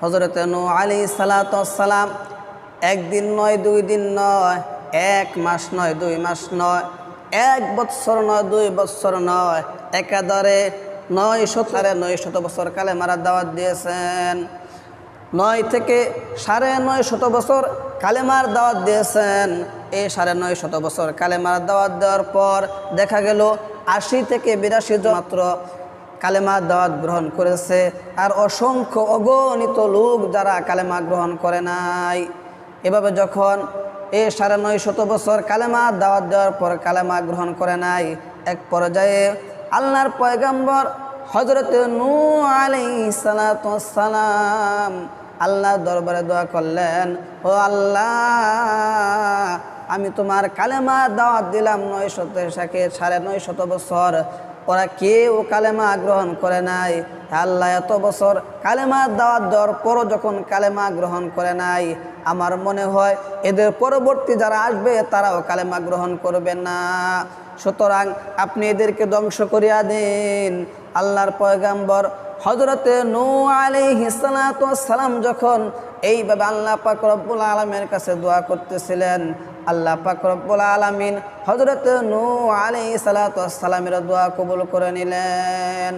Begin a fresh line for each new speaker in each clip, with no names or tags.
হযরতে নূহ আলাইহিস সালাতু ওয়াস সালাম একদিন নয়, 2 দিন নয়, 1 মাস নয়, 2 মাস নয়, 1 বৎসর নয়, 2 বৎসর নয়, একাধারে 900 বছর কালেমার দাওয়াত দিয়েছেন। 9 থেকে 950 বছর কালেমার দাওয়াত দিয়েছেন। এই 950 বছর কালেমার দাওয়াত দেওয়ার পর দেখা গেল 80 থেকে 82 জন মাত্র কালেমার দাওয়াত গ্রহণ করেছে, আর অসংখ্য অগণিত লোক যারা কালেমা গ্রহণ করে নাই। এভাবে যখন এই 950 বছর কালেমার দাওয়াত দেওয়ার পর কালেমা গ্রহণ করে নাই, এক পর্যায়ে আল্লাহর পয়গম্বর হযরতে নূহ আলাইহিস সালাতু ওয়াস সালাম আল্লাহর দরবারে দোয়া করলেন, ও আল্লাহ, আমি তোমার কালেমা দাওয়াত দিলাম 900 বছর, ওরা কেউ কালেমা গ্রহণ করে নাই। আল্লাহ, এত বছর কালেমা দাওয়াত দেওয়ার পরও যখন কালেমা গ্রহণ করে নাই, আমার মনে হয় এদের পরবর্তী যারা আসবে তারাও কালেমা গ্রহণ করবে না, সুতরাং আপনি এদেরকে ধ্বংস করিয়া দিন। আল্লাহর পয়গম্বর হযরতে নূহ আলাইহিস সালাতু ওয়াস সালাম যখন এইভাবে আল্লাহ পাক রব্বুল আলামিনের কাছে দোয়া করতেছিলেন, আল্লাহ পাক রব্বুল আলামিন হযরতে নূহ আলাইহিস সালাতু ওয়াস সালামের দোয়া কবুল করে নিলেন।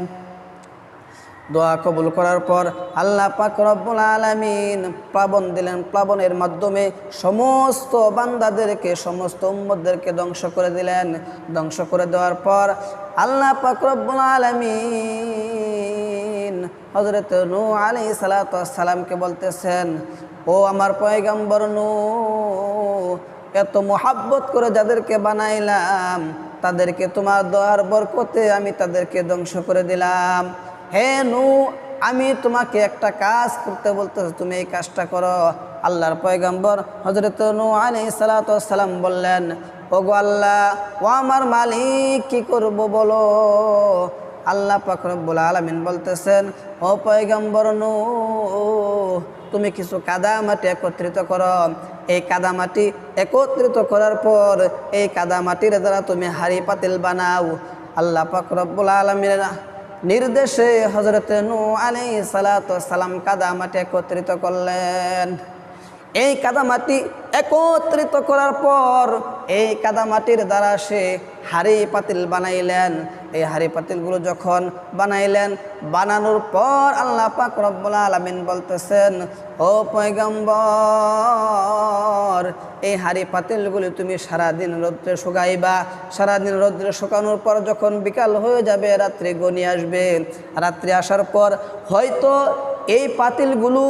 দোয়া কবুল করার পর আল্লাহ পাক রব্বুল আলামিন প্লাবন দিলেন। প্লাবনের মাধ্যমে সমস্ত বান্দাদেরকে, সমস্ত উম্মতদেরকে ধ্বংস করে দিলেন। ধ্বংস করে দেওয়ার পর আল্লাহ পাক রব্বুল আলামিন হযরতে নূহ আলাইহিস সালাতু ওয়াস সালামকে বলতেছেন, ও আমার পয়গম্বর নূহ, এত মোহাব্বত করে যাদেরকে বানাইলাম তাদেরকে তোমার দোয়ার বরকতে আমি তাদেরকে ধ্বংস করে দিলাম। হে নূহ, আমি তোমাকে একটা কাজ করতে বলতেছি, তুমি এই কাজটা করো। আল্লাহর পয়গম্বর হযরত নূহ আলাইহিস সালাতু ওয়াস সালাম বললেন, ওগো আল্লাহ, ও আমার মালিক, কি করব বলো। আল্লাহ পাক রব্বুল আলামিন বলতেছেন, ও পয়গম্বর নূহ, তুমি কিছু কাদা মাটি একত্রিত করো। এই কাদা মাটি একত্রিত করার পর এই কাদা মাটির দ্বারা তুমি হাঁড়ি পাতিল বানাও। আল্লাহ পাক রব্বুল আলামিনের নির্দেশে হযরতে নূহ আলাইহিস সালাতু ওয়াস সালাম কাদা মাটি একত্রিত করলেন। এই কাদামাটি একত্রিত করার পর এই কাদামাটির দ্বারা সে হাঁড়ি পাতিল বানাইলেন। এই হাঁড়ি পাতিলগুলো যখন বানাইলেন, বানানোর পর আল্লাহ পাক রব্বুল আলামিন বলতেছেন, ও পয়গম্বর, এই হাঁড়ি পাতিলগুলি তুমি সারাদিন রৌদ্রে শুকাইবা। সারাদিন রৌদ্রে শুকানোর পর যখন বিকাল হয়ে যাবে, রাত্রি গনিয়ে আসবে। রাত্রি আসার পর হয়তো এই পাতিলগুলো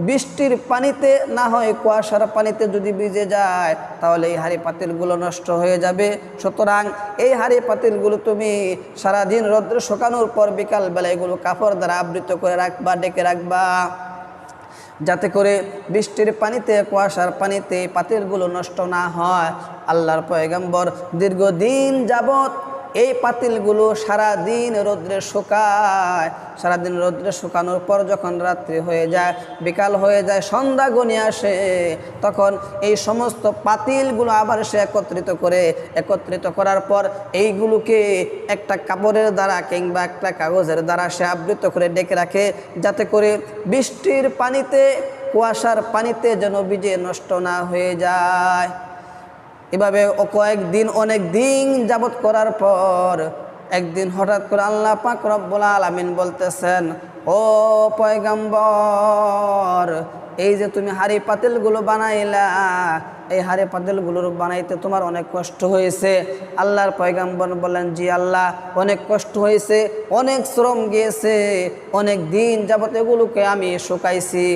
বৃষ্টির পানিতে, না হয় কুয়াশার পানিতে যদি ভিজে যায়, তাহলে এই হাঁড়ি পাতিলগুলো নষ্ট হয়ে যাবে। সুতরাং এই হাঁড়ি পাতিলগুলো তুমি সারাদিন রৌদ্রে শুকানোর পর বিকালবেলা এগুলো কাপড় দ্বারা আবৃত করে রাখবা, ডেকে রাখবা, যাতে করে বৃষ্টির পানিতে, কুয়াশার পানিতে পাতিলগুলো নষ্ট না হয়। আল্লাহর পয়গম্বর দীর্ঘদিন যাবত এই পাতিলগুলো সারাদিন রৌদ্রে শুকায়। সারাদিন রৌদ্রে শুকানোর পর যখন রাত্রি হয়ে যায়, বিকাল হয়ে যায়, সন্ধ্যা ঘনিয়ে আসে, তখন এই সমস্ত পাতিলগুলো আবার সে একত্রিত করার পর এইগুলোকে একটা কাপড়ের দ্বারা কিংবা একটা কাগজের দ্বারা সে আবৃত করে ডেকে রাখে, যাতে করে বৃষ্টির পানিতে, কুয়াশার পানিতে যেন ভিজে নষ্ট না হয়ে যায়। এভাবে কয়েকদিন, অনেক দিন যাবত করার পর একদিন হঠাৎ করে আল্লাহ পাক রব্বুল আলামিন বলতেছেন, ও পয়গম্বর, এই যে তুমি হাঁড়ি পাতিলগুলো বানাইলা, এই হাঁড়ি পাতিলগুলোর বানাইতে তোমার অনেক কষ্ট হয়েছে। আল্লাহর পয়গম্বর বলেন, জি আল্লাহ, অনেক কষ্ট হয়েছে, অনেক শ্রম গিয়েছে, অনেক দিন যাবত এগুলোকে আমি শুকাইছি,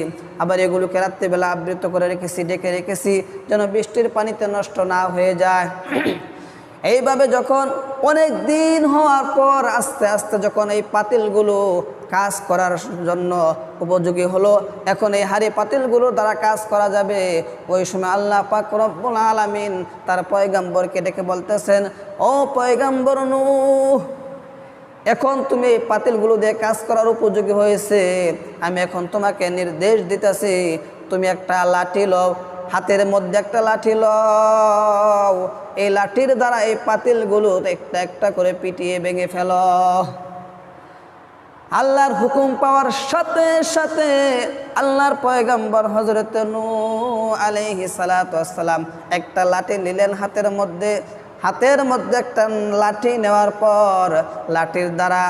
আবার এগুলোকে রাত্রিবেলা আবৃত করে রেখেছি, ডেকে রেখেছি, যেন বৃষ্টির পানিতে নষ্ট না হয়ে যায়। এইভাবে যখন অনেক দিন হওয়ার পর আস্তে আস্তে যখন এই পাতিলগুলো কাজ করার জন্য উপযোগী হলো, এখন এই হাঁড়ি পাতিলগুলো দ্বারা কাজ করা যাবে, ওই সময় আল্লাহ পাক রব্বুল আলামিন তার পয়গম্বরকে ডেকে বলতেছেন, ও পয়গম্বর নূহ, এখন তুমি এই পাতিলগুলো দিয়ে কাজ করার উপযোগী হয়েছে, আমি এখন তোমাকে নির্দেশ দিতেছি, তুমি একটা লাঠি লও, হাতের মধ্যে একটা লাঠি লও, এই লাঠির দ্বারা এই পাতিলগুলো একটা একটা করে পিটিয়ে ভেঙে ফেলো। আল্লাহর হুকুম পাওয়ার সাথে সাথে আল্লাহর পয়গম্বর হযরত নূহ আলাইহিস সালাতু ওয়াস সালাম একটা লাঠি নিলেন হাতের মধ্যে একটা লাঠি নেওয়ার পর লাঠির দ্বারা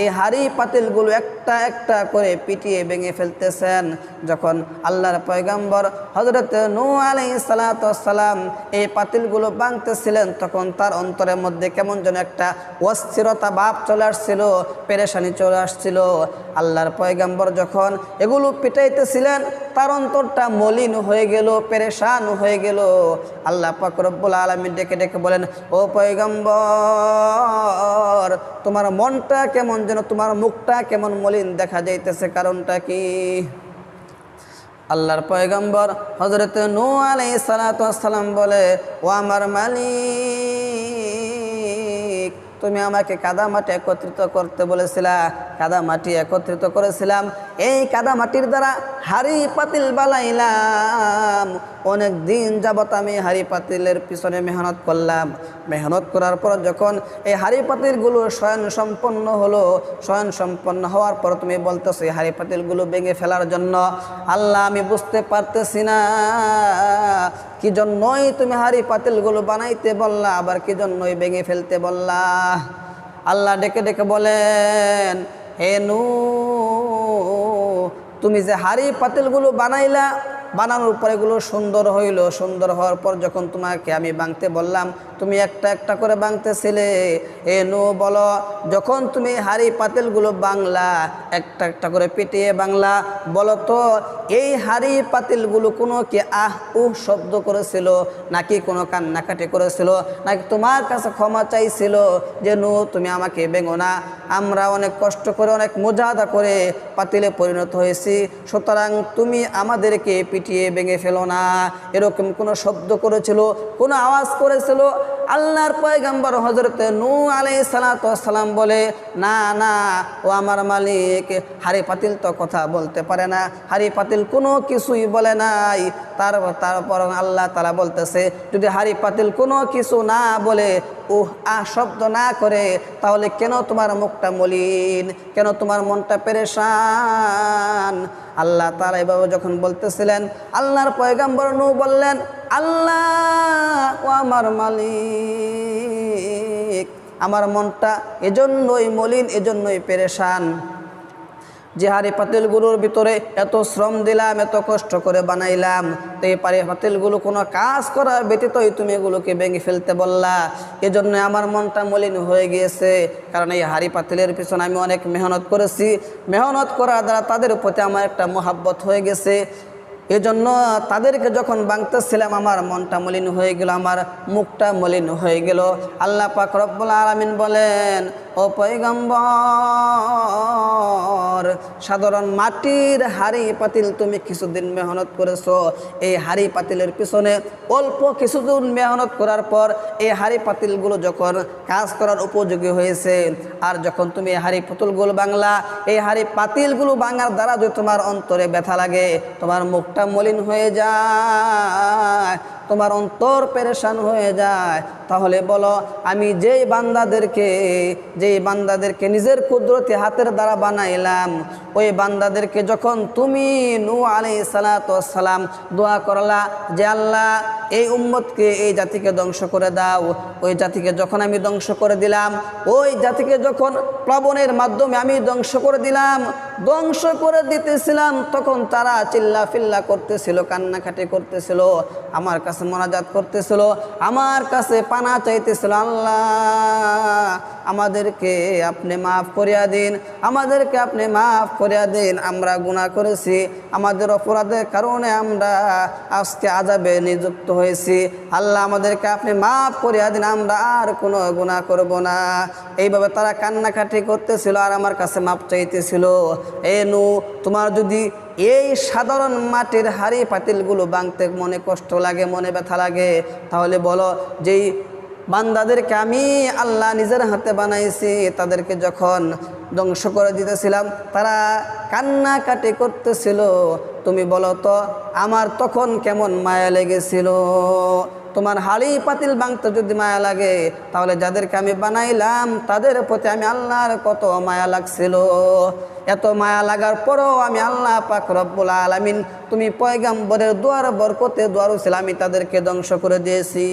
এই হাঁড়ি পাতিলগুলো একটা একটা করে পিটিয়ে ভেঙে ফেলতেছেন। যখন আল্লাহর পয়গম্বর হযরত নূহ আলাইহিস সালাতু ওয়াস সালাম এই পাতিলগুলো ভাঙতেছিলেন, তখন তার অন্তরের মধ্যে কেমন যেন একটা অস্থিরতা ভাব চলে আসছিল, পেরেশানি চলে আসছিল। আল্লাহর পয়গম্বর যখন এগুলো পিটাইতেছিলেন তার অন্তরটা মলিন হয়ে গেল, পেরেশান হয়ে গেল। আল্লাহ পাক রব্বুল আলামিন ডেকে ডেকে বলেন, ও পয়গম্বর, তোমার মনটা কেমন যেন, তোমার মুখটা কেমন মলিন দেখা যাইতেছে, কারণটা কি? আল্লাহর পয়গম্বর হযরত নূহ আলাইহিস সালাতু ওয়াস সালাম বলে, ও আমার মালিক, তুমি আমাকে কাদা মাটি একত্রিত করতে বলেছিলা, কাদা মাটি একত্রিত করেছিলাম, এই কাদা মাটির দ্বারা হাঁড়ি পাতিল বানাইলাম। অনেক দিন যাবত আমি হাঁড়ি পাতিলের পিছনে মেহনত করলাম। মেহনত করার পর যখন এই হাঁড়ি পাতিলগুলো স্বয়ং সম্পন্ন হলো, স্বয়ং সম্পন্ন হওয়ার পর তুমি বলতেছো এই হাঁড়ি পাতিলগুলো ভেঙে ফেলার জন্য। আল্লাহ, আমি বুঝতে পারতেছি না কি জন্যই তুমি হাঁড়ি পাতিলগুলো বানাইতে বললা, আবার কি জন্যই ভেঙে ফেলতে বললা। আল্লাহ ডেকে ডেকে বলেন, হে নূহ, তুমি যে হাঁড়ি পাতিলগুলো বানাইলা, বানানোর পর এগুলো সুন্দর হইল, সুন্দর হওয়ার পর যখন তোমাকে আমি ভাঙতে বললাম তুমি একটা একটা করে ভাঙতেছিলে। এ নূহ, বলো, যখন তুমি হাঁড়ি পাতিলগুলো বাংলা, একটা একটা করে পিটিয়ে বাংলা, বলো তো এই হাঁড়ি পাতিলগুলো কোনো কি আহ উহ শব্দ করেছিল, নাকি কোনো কান্নাকাটি করেছিল, নাকি তোমার কাছে ক্ষমা চাইছিল যে নূহ তুমি আমাকে ভেঙো না, আমরা অনেক কষ্ট করে অনেক মুজাহাদা করে পাতিলে পরিণত হয়েছি, সুতরাং তুমি আমাদেরকে পিটিয়ে ভেঙে ফেলো না, এরকম কোনো শব্দ করেছিল, কোনো আওয়াজ করেছিল? আল্লাহর পয়গম্বর হযরত নূহ আলাইহিস সালাতু ওয়াস সালাম বলে, না না, ও আমার মালিক, হাঁড়ি পাতিল তো কথা বলতে পারে না, হাঁড়ি পাতিল কোনো কিছুই বলে নাই। তারপর আল্লাহ তাআলা বলতেছে, যদি হাঁড়ি পাতিল কোনো কিছু না বলে, শব্দ না করে, তাহলে কেন তোমার মুখটা মলিন, কেন তোমার মনটা পেরেশান? আল্লাহ তাআলা এভাবে যখন বলতেছিলেন, আল্লাহর পয়গম্বর নূহ বললেন, আল্লাহ, ও আমার মালিক, আমার মনটা এজন্যই মলিন, এজন্যই পেরেশান যে হাঁড়ি পাতিলগুলোর ভিতরে এত শ্রম দিলাম, এত কষ্ট করে বানাইলাম, তো এই হাঁড়ি পাতিলগুলো কোনো কাজ করার ব্যতীতই তুমি এগুলোকে ভেঙে ফেলতে বললা, এজন্য আমার মনটা মলিন হয়ে গিয়েছে। কারণ এই হাঁড়ি পাতিলের পিছনে আমি অনেক মেহনত করেছি, মেহনত করার দ্বারা তাদের প্রতি আমার একটা মহাব্বত হয়ে গেছে, এজন্য তাদেরকে যখন ভাঙতেছিলাম আমার মনটা মলিন হয়ে গেল, আমার মুখটা মলিন হয়ে গেল। আল্লাহ পাক রব্বুল আলামিন বলেন, ও পয়গম্বর, সাধারণ মাটির হাঁড়ি পাতিল তুমি কিছুদিন মেহনত করেছো, এই হাঁড়ি পাতিলের পিছনে অল্প কিছুদিন মেহনত করার পর এই হাঁড়ি পাতিলগুলো যখন কাজ করার উপযোগী হয়েছে, আর যখন তুমি এই হাঁড়ি পাতিলগুলো বাংলা, এই হাঁড়ি পাতিলগুলো ভাঙার দ্বারা যদি তোমার অন্তরে ব্যথা লাগে, তোমার মুখটা মলিন হয়ে যায়, তোমার অন্তর পেরেশান হয়ে যায়, তাহলে বলো, আমি যেই বান্দাদেরকে নিজের কুদরতি হাতের দ্বারা বানাইলাম, ওই বান্দাদেরকে যখন তুমি নূহ আলাইহিস সালাতু ওয়াস সালাম দোয়া করলা যে আল্লাহ এই উম্মতকে, এই জাতিকে ধ্বংস করে দাও, ওই জাতিকে যখন আমি ধ্বংস করে দিলাম, ওই জাতিকে যখন প্লাবনের মাধ্যমে আমি ধ্বংস করে দিলাম, ধ্বংস করে দিতেছিলাম, তখন তারা চিল্লা ফিল্লা করতেছিল, কান্নাকাটি করতেছিল, আমার কাছে মোনাজাত করতেছিল, আমার কাছে পানা চাইতেছিল, আল্লাহ আমাদেরকে আপনি মাফ করিয়া দিন, আমাদেরকে আপনি মাফ করিয়া দিন, আমরা গুনাহ করেছি, আমাদের অপরাধের কারণে আমরা আজকে আযাবে নিযুক্ত হয়েছি, আল্লাহ আমাদেরকে আপনি মাফ করিয়া দিন, আমরা আর কোনো গুনাহ করব না। এইভাবে তারা কান্নাকাটি করতেছিল আর আমার কাছে মাফ চাইতেছিল। এ নূহ, তোমার যদি এই সাধারণ মাটির হাঁড়ি পাতিলগুলো ভাঙতে মনে কষ্ট লাগে, মনে ব্যথা লাগে, তাহলে বলো, যেই বান্দাদেরকে আমি আল্লাহ নিজের হাতে বানাইছি, তাদেরকে যখন ধ্বংস করে দিতেছিলাম তারা কান্নাকাটি করতেছিল, তুমি বলো তো আমার তখন কেমন মায়া লেগেছিল? তোমার হাড়ি পাতিল ভাঙতে যদি মায়া লাগে, তাহলে যাদেরকে আমি বানাইলাম তাদের প্রতি আমি আল্লাহর কত মায়া লাগছিল। এত মায়া লাগার পরও আমি আল্লাহ পাক রব্বুল আলামিন তুমি পয়গাম্বরের দুয়ার বরকতে দুয়ার ছিল আমি তাদেরকে ধ্বংস করে দিয়েছি।